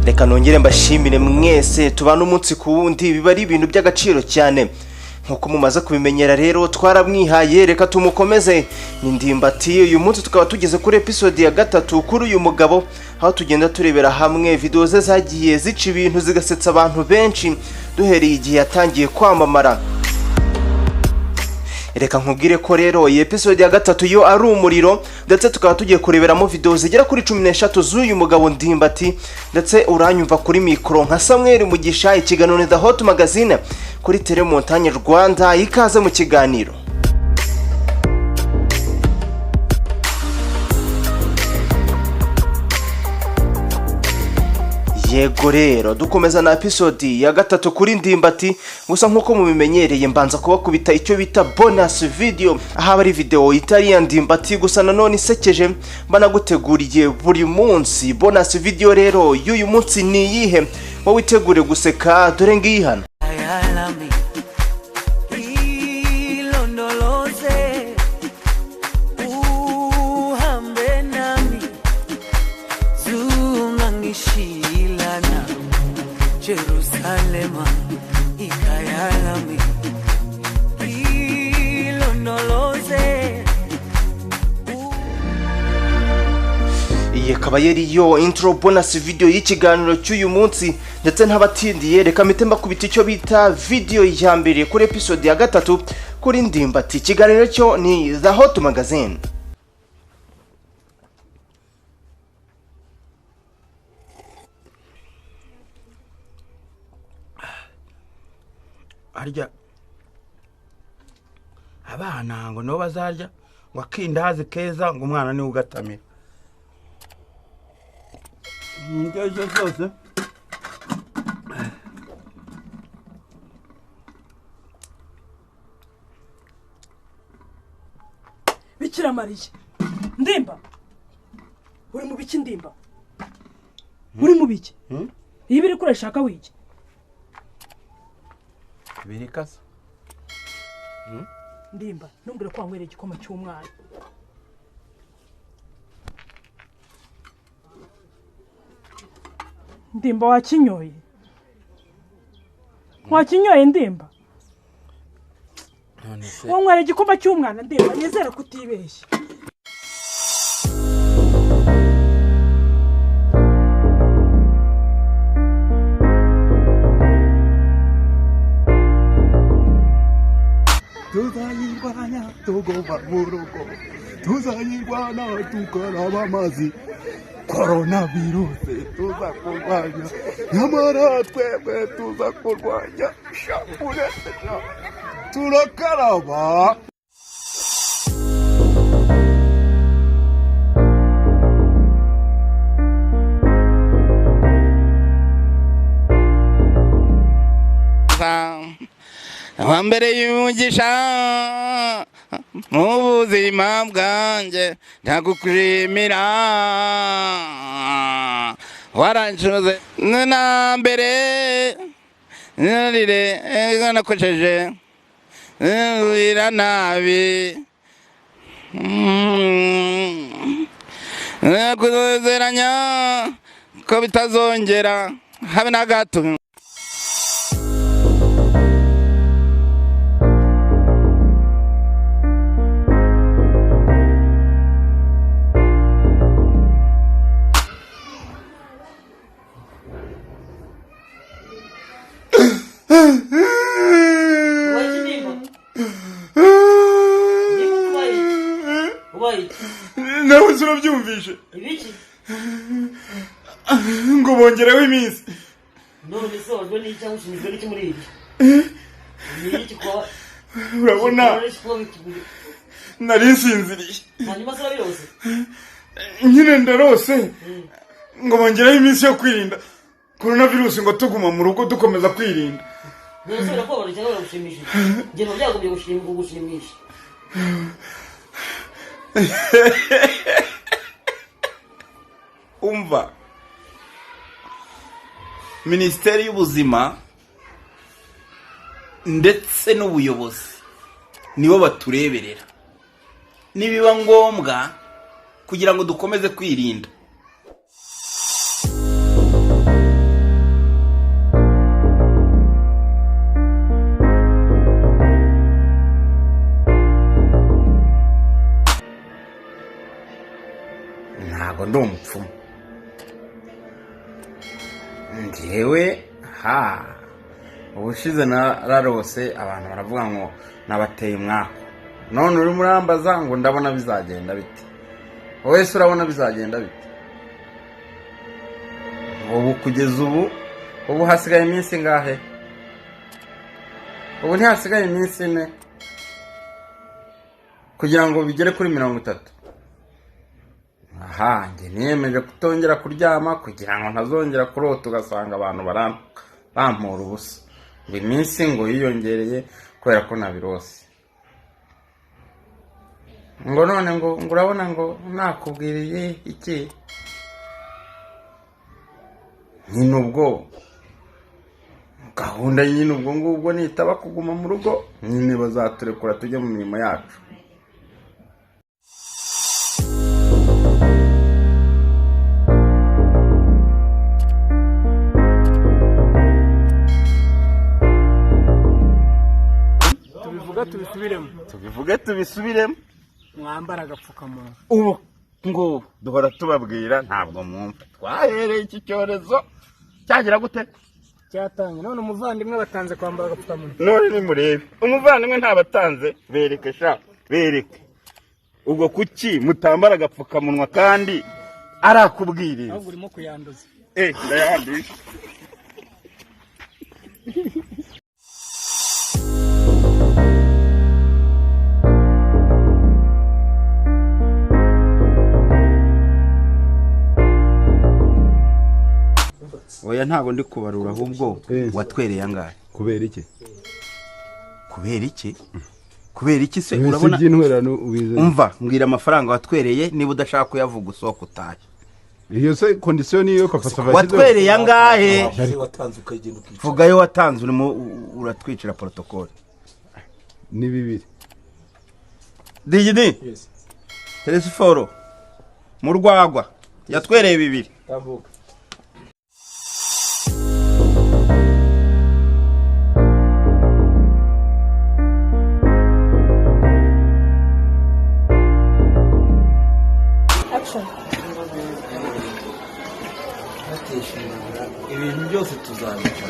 Reka nongere mbashimire mwese tubana umunsi ku wundi, biba ari ibintu by'agaciro cyane. Nkuko mumaze kubimenyera rero twaramwihaye, reka tumukomeze. Ni Ndimbati. Uyu munsi tukaba tugeze kuri episode ya 3 kuri uyu mugabo, aho tugenda turebera hamwe video ze zagiye zica ibintu zigasetsa abantu benshi duhereye igihe yatangiye kwamamara. Reka nkubwire ko rero iyi episode ya 3 yo ari umuriro, ndetse tukaba tugiye kureberamo video zigera kuri 13 z'uyu mugabo Ndimbati, ndetse uranyumva kuri mikro nka Samuel Mugisha, ikiganiro ni The Hot Magazine kuri Telemontagne Rwanda. Ikaze mu kiganiro. Yego rero dukomeza na episode ya 3 kuri Ndimbati. Gusa nkuko mubimenyereye mbanza kubakubita icyo bita bonus video, aha bari video itari ya Ndimbati gusa nanone isekeje banaguteguriye buri munsi. Bonus video rero y'uyu munsi ni yihe? Wowe witegure guseka dore ngihana. Jerusalema ikayalami ilonoloze. Iye kaba yariyo intro bonus video y'ikiganiro cy'uyu munsi, ndetse ntabatindiye reka mpite mbakubita icyo bita video ya mbere kuri episode ya 3 kuri Ndimbati. Ikiganiro cyo ni The Hot Magazine. Arya abana ngo no bazarya ngo akindazi keza ngo umwana ni ugatamira ngeje zose. Bikira Mariya, Ndimba uri mu biki? Ndimba uri mu biki? Iyi biri kurashaka wiki birikasa. Ndimba numbire ko wanywera igikoma cy'umwana. Ndimba wakinyoye Ndimba? None se wanywera igikoma cy'umwana Ndimba, nizera kutibeshya. Tuzayirwana tugomba mu rugo, tuzayirwana tukaraba amazi, coronavirus tuzakurwanya, nyamara twebwe tuzakurwanya shapure turakaraba. Wambere y'umugisha mu buzima bwanjye ndagukurimira, warancuze na mbere nirire nakojeje ira nabi kuzeranya ko bitazongera habe na gato. Nawe urabyumvishe Ibiki ngo bongereho iminsi? none sozwe n'icyo ushimizwe n'iki muri iki ni iki ko urabona nari nsinziriye hanyuma se birose nyine ndarose ngo bongereho iminsi yo kwirinda coronavirus, ngo tuguma mu rugo dukomeza kwirinda. none ko bari cyangwa gushimisha nge no byagomye gushimisha. Umva, Minisiteri y'Ubuzima ndetse n'ubuyobozi nibo batureberera, nibiba ngombwa kugira ngo dukomeze kwirinda. njyewe ubushize nararose abantu baravuga ngo nabateye umwaka, none uri murambaza ngo ndabona bizagenda bite? Wowe se urabona bizagenda bite? Ubu kugeza ubu hasigaye iminsi ngahe? Ubu ntihasigaye iminsi 4 kugira ngo bigere kuri 30. Njye niyemeje kutongera kuryama kugira ngo ntazongera kurota ugasanga abantu bampura ubusa. Iminsi ngo yiyongereye kubera ko nabirose. Ngo none ngo urabona ngo nakubwiriye iki? Nyine ubwo gahunda nyine ubwo ngubwo nitaba kuguma mu rugo nyine bazaturekura tujye mu mirimo yacu. Tubivuge tubisubiremo mwambara agapfukamunwa. ubu ngo duhora tubabwira ntabwo mwumva. Twahereye iki cyorezo cyagira gute? Cyatanye none umuvandimwe batanze kwambara agapfukamunwa. None nimurebe umuvandimwe ntabatanze, bereke ubwo kuki mutambara agapfukamunwa kandi arakubwiriza? Ahubwo urimo kuyanduza. Ndayandisha. Oya ntago ndi kubarura ahubwo watwereye angahe? Kubera iki? Kubera iki se urabona? By'intwerano ubize. Umva mbwira amafaranga watwereye niba udashaka kuyavuga usohoka utahe. Iyo se condition niyo kapasa vashyize. Watwereye angahe? Vuga yo watanze urimo uratwicira protocol. Ni 2. Digidi? Yes. Telesforo. Mu rwagwa yatwereye 2. Tambuka. ibintu byose tuzabica.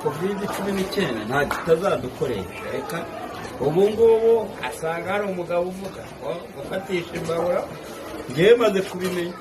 Covid-19 nta kitazadukoresha. Reka ubu ngubu asanga hari umugabo uvuga gufatisha imbabura. Ngewe maze kubimenya.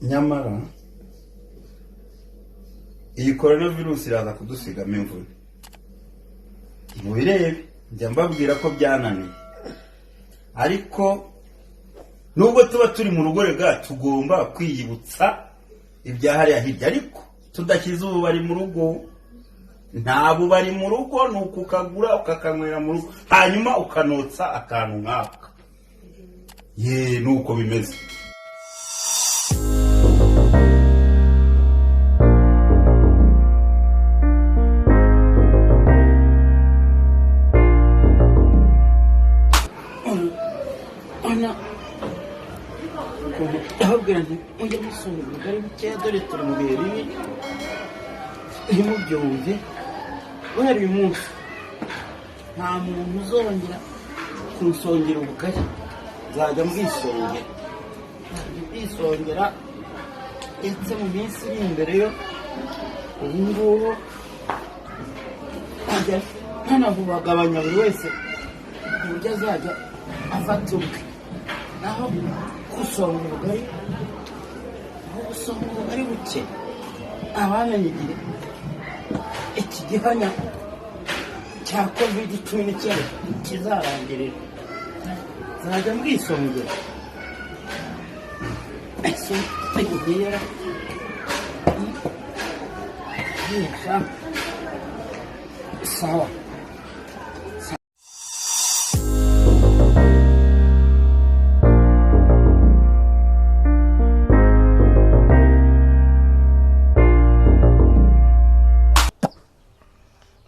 Nyamara iyi coronavirus iraza kudusigamo imvune. Mubirebe njya mbabwira ko byananiye, ariko nubwo tuba turi mu rugo rega tugomba kwiyibutsa ibyahari hirya, ariko tudashyize ubu bari mu rugo ntabwo bari mu rugo ni ukukagura ukakanywera mu rugo hanyuma ukanotsa akantu nk'aka nuko bimeze. ndababwira nti ujye gusura ubugari bukeya dore turi mu bihe bibi ntimubyumve guhera uyu munsi nta muntu uzongera kunsongera ubugari nzajya mbwisongera ndetse mu minsi iri imbere yo ubu ngubu ajya ntanabugabanya buri wese uburyo azajya afata ubwe naho gusonga ubugari buke abamenye igihe iki gihanya cya COVID-19 kizarangirira nzajya mbwisongera ese tegera sawa.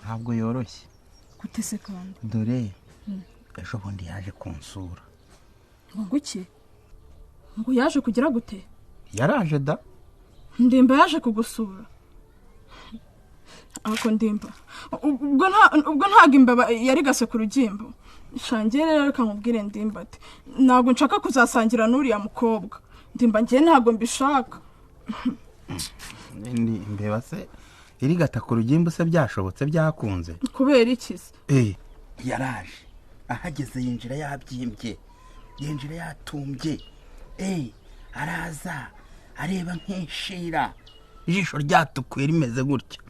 ntabwo yoroshye gute se kandi dore ejo bundi yaje kunsura. ngo iki ngo yaje kugira gute? Yaraje da. Ndimba yaje kugusura. Ako Ndimba ubwo ntago imbaba yari gase ku rugimbo. Shangiye rero kamubwire Ndimbati ntago nshaka kuzasangira n'uriya mukobwa. Ndimba ngiye ntago mbishaka. Ni imbeba se iri gata ku rugimbo se byashobotse byakunze kubera iki se? Yaraje ahageze yinjira yabyimbye yinjira yatumbye araza areba nk'ishira ijisho ryatukuye rimeze gutya.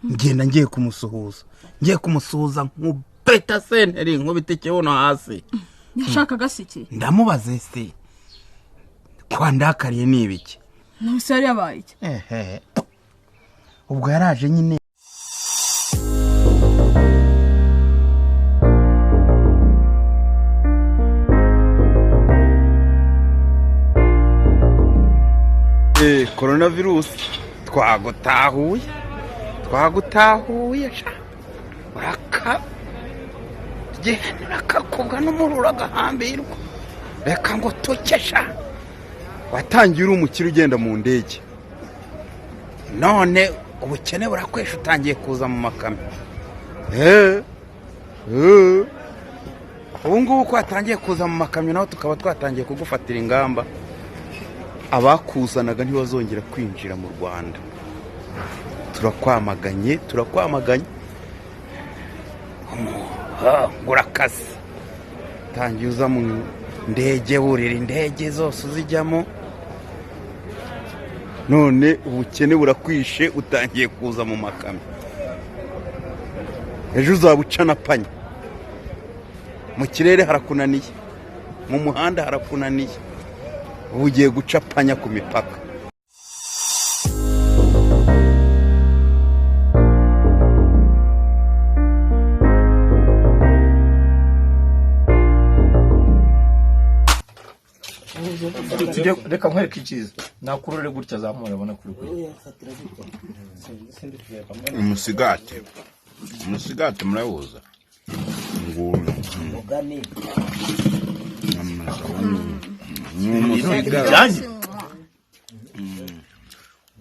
Ngenda ngiye kumusuhuza nkubeta senteri nkubita ikibuno hasi. Yashaka gasiki ndamubaze se kwandakariye nibiki nose yari yabaye iki? Ubwo yaraje nyine coronavirus twagutahuye uraka kakoga n'umurura gahambirwa reka ngo tukesha watangiye uri umukire ugenda mu ndege none ubukene burakwesha utangiye kuza mu makamyo. Ubu ngubu ko watangiye kuza mu makamyo naho tukaba twatangiye kugufatira ingamba. Abakuzanaga ntibazongera kwinjira mu Rwanda. Turakwamaganye ngurakazi tangiye uza mu ndege burira indege zose uzijyamo none ubukene burakwishe utangiye kuza mu makamyo. Ejo uzabucana panya mu kirere harakunaniye mu muhanda harakunaniye ubu ugiye guca panya ku mipaka. Reka nkwereke icyiza nakurure gutya zamura abona kuri umusigati murabuza nguru umusigati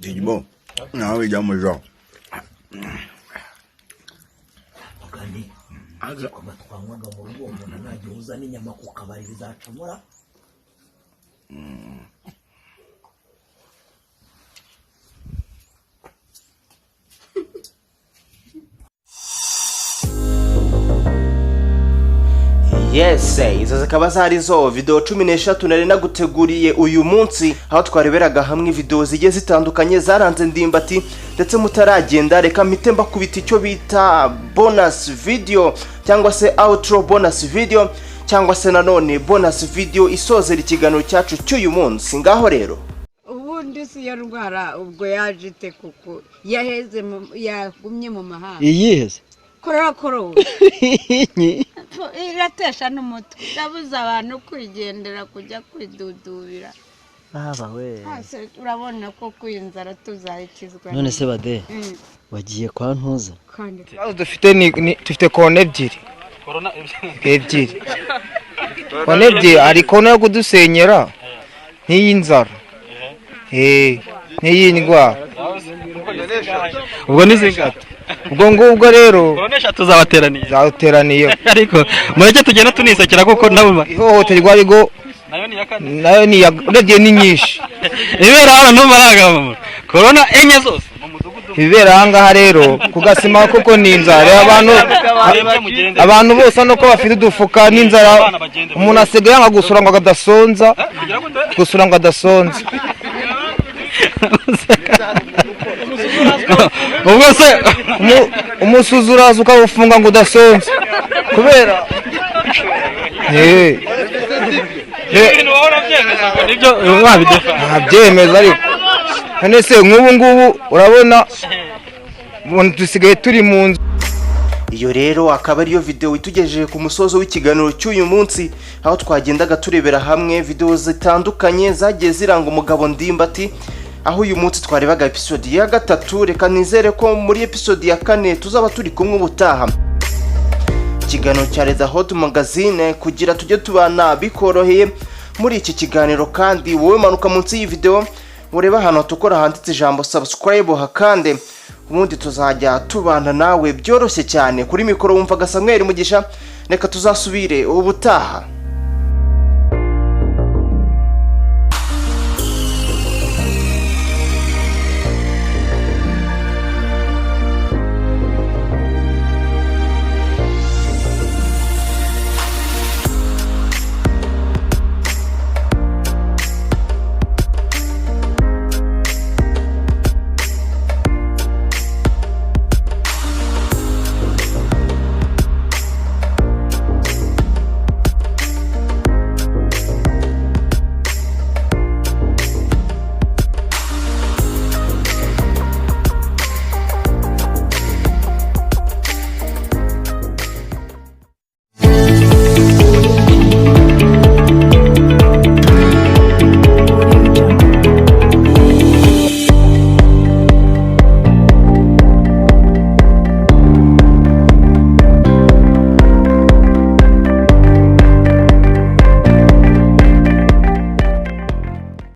Digbo nawe jamujo kandi aje kumatwangwaga mu rugo umuntu ntajye uzana inyama ku kabari bizacamura. Yes, izo zikaba zari zo video 13 nari naguteguriye uyu munsi aho twareberaga hamwe video zigiye zitandukanye zaranze Ndimbati ndetse mutaragenda reka mpite mbakubita icyo bita bonus video cyangwa se outro bonus video cyangwa se nanone bonus video isozera ikiganiro cyacu cy'uyu munsi. Ngaho rero ubundi si iyo ndwara ubwo yaje ite kuko yaheze yagumye mu mahanga iyiheze korokoro iratesha n'umutwe ndabuza abantu kwigendera kujya kwidudubira we urabona ko kwinzara tuzayikizwa none se bade wagiye kwa ntuza dufite korona ebyiri korona ebyiri ari korona yo kudusenyera n'iy'inzara n'iyi ndwara ubwo nizingata ubwo ngubwo rero korona eshatu zabateraniye ariko mureke tugenda tunisekera kuko nabo ihohoterwa ariko nayo urebye ni nyinshi ibera hano ntumaragamo korona enye zose ibera ahangaha rero kugasima kuko ni inzara abantu bose nuko bafite udufuka n'inzara umuntu asigaye yanga gusura ngo adasonza ubwo se umusuzi uraza ukawufunga ngo udasonza kubera ntabyemeza ariko none se nk'ubu ngubu urabona dusigaye turi mu nzu. Iyo rero akaba ariyo video itugejeje ku musozo w'ikiganiro cy'uyu munsi, aho twagendaga turebera hamwe video zitandukanye zagiye ziranga umugabo Ndimbati, aho uyu munsi twarebaga episode ya 3. Reka nizere ko muri episode ya 4 tuzaba turi kumwe ubutaha. Ikiganiro cya Reza Hot Magazine kugira tujye tubana bikoroheye muri iki kiganiro, kandi wowe manuka munsi y'iyi video ureba hano tukora handitse ijambo subscribe hakande, ubundi tuzajya tubana nawe byoroshye cyane. Kuri mikoro wumva Gasamweli Mugisha, reka tuzasubire ubutaha.